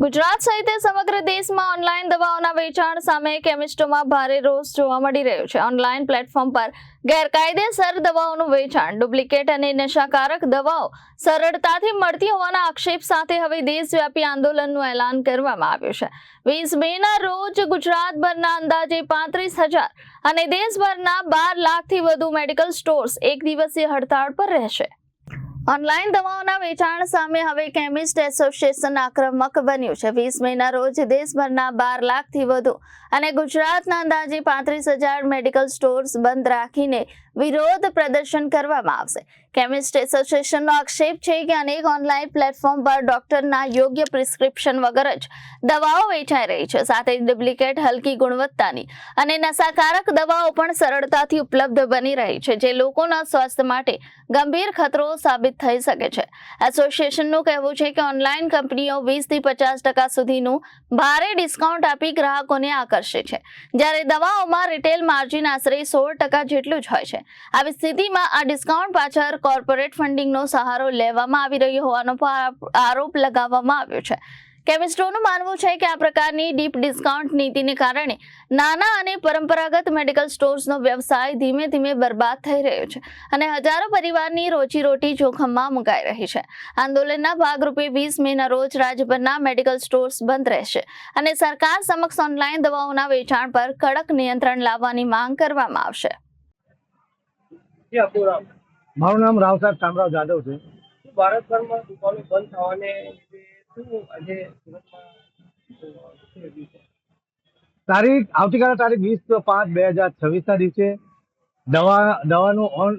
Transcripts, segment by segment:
ગુજરાત સહિત સમગ્ર દેશમાં ઓનલાઈન દવાઓના વેચાણ સામે કેમિસ્ટોમાં ભારે રોષ જોવા મળી રહ્યો છે। ઓનલાઈન પ્લેટફોર્મ પર ગેરકાયદેસર દવાઓનું વેચાણ, ડુપ્લિકેટ અને નશાકારક દવાઓ સરળતાથી મળતી હોવાના આક્ષેપ સાથે હવે દેશવ્યાપી આંદોલનનું એલાન કરવામાં આવ્યું છે। 20 મેના રોજ ગુજરાતભરના અંદાજે 35,000 અને દેશભરના 12 લાખથી વધુ મેડિકલ સ્ટોર્સ એક દિવસીય હડતાળ પર રહેશે। ઓનલાઈન દવાઓના વેચાણ સામે હવે કેમિસ્ટ એસોસિએશન આક્રમક બન્યું છે। 20 મેના રોજ દેશભરના 12 લાખથી વધુ અને ગુજરાતના અંદાજે 35,000 મેડિકલ સ્ટોર્સ બંધ રાખીને વિરોધ પ્રદર્શન કરવામાં આવશે। કેમિસ્ટ એસોસિએશનનો આક્ષેપ છે કે અનેક ઓનલાઈન પ્લેટફોર્મ પર ડોક્ટરના યોગ્ય પ્રિસ્ક્રિપ્શન વગર જ દવાઓ વેચાઈ રહી છે, સાથે ડુપ્લિકેટ, હલકી ગુણવત્તાની અને નશાકારક દવાઓ પણ સરળતાથી ઉપલબ્ધ બની રહી છે, જે લોકોના સ્વાસ્થ્ય માટે ગંભીર ખતરો સાબિત થઈ શકે છે। એસોસિએશનનું કહેવું છે કે ઓનલાઈન કંપનીઓ 20 થી 50% સુધીનું ભારે ડિસ્કાઉન્ટ આપી ગ્રાહકોને આકર્ષે છે, જ્યારે દવાઓમાં રિટેલ માર્જિન આશરે 16% જેટલું જ હોય છે। આવી સ્થિતિમાં આ ડિસ્કાઉન્ટ પાછળ કોર્પોરેટ ફંડિંગનો સહારો લેવામાં આવી રહ્યો હોવાનો આરોપ લગાવવામાં આવ્યો છે। કેમિસ્ટોનું માનવું છે કે આ પ્રકારની ડીપ ડિસ્કાઉન્ટ નીતિને કારણે નાના અને પરંપરાગત મેડિકલ સ્ટોર્સનો વ્યવસાય ધીમે ધીમે બરબાદ થઈ રહ્યો છે અને હજારો પરિવારની રોજીરોટી જોખમમાં મુકાઈ રહી છે। આંદોલનના ભાગરૂપે 20 મેના રોજ રાજ્યભરના મેડિકલ સ્ટોર્સ બંધ રહેશે અને સરકાર સમક્ષ ઓનલાઈન દવાઓના વેચાણ પર કડક નિયંત્રણ લાવવાની માંગ કરવામાં આવશે। મારું નામ રાવ સાહેબ કામરાવ જાદવ છે। ભારતભરમાં દુકાનો બંધ થવાને આવતીકાલે તારીખ 20/5/2026 ના દિવસે દવાનું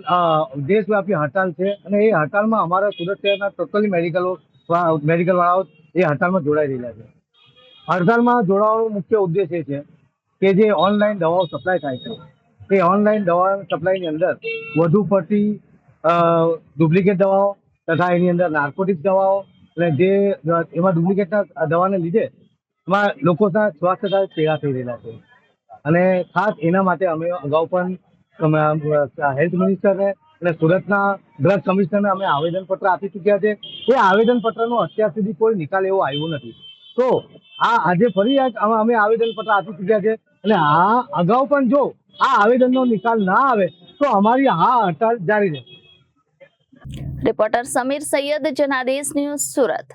દેશવ્યાપી હડતાલ છે અને એ હડતાલમાં અમારા સુરત શહેરના ટોટલી મેડિકલ વાળાઓ એ હડતાલમાં જોડાઈ રહેલા છે। હડતાલમાં જોડાવાનો મુખ્ય ઉદ્દેશ એ છે કે જે ઓનલાઈન દવાઓ સપ્લાય થાય છે એ ઓનલાઈન દવા સપ્લાયની અંદર વધુ પડતી ડુપ્લિકેટ દવાઓ તથા એની અંદર નાર્કોટિક્સ દવાઓ અને જે એમાં ડુપ્લિકેટના દવાને લીધે એમાં લોકોના સ્વાસ્થ્ય સાથે ચેડા થઈ રહેલા છે અને ખાસ એના માટે અમે અગાઉ પણ હેલ્થ મિનિસ્ટરને અને સુરતના ડ્રગ કમિશનરને અમે આવેદનપત્ર આપી ચૂક્યા છે। એ આવેદનપત્રનો અત્યાર સુધી કોઈ નિકાલ એવો આવ્યો નથી, તો આજે ફરી અમે આવેદનપત્ર આપી ચૂક્યા છે અને અગાઉ પણ જો આ આવેદનનો નિકાલ ના આવે તો અમારી હડતાલ જારી રહેશે। Reporter Samir Saiyed, Janadesh news, Surat.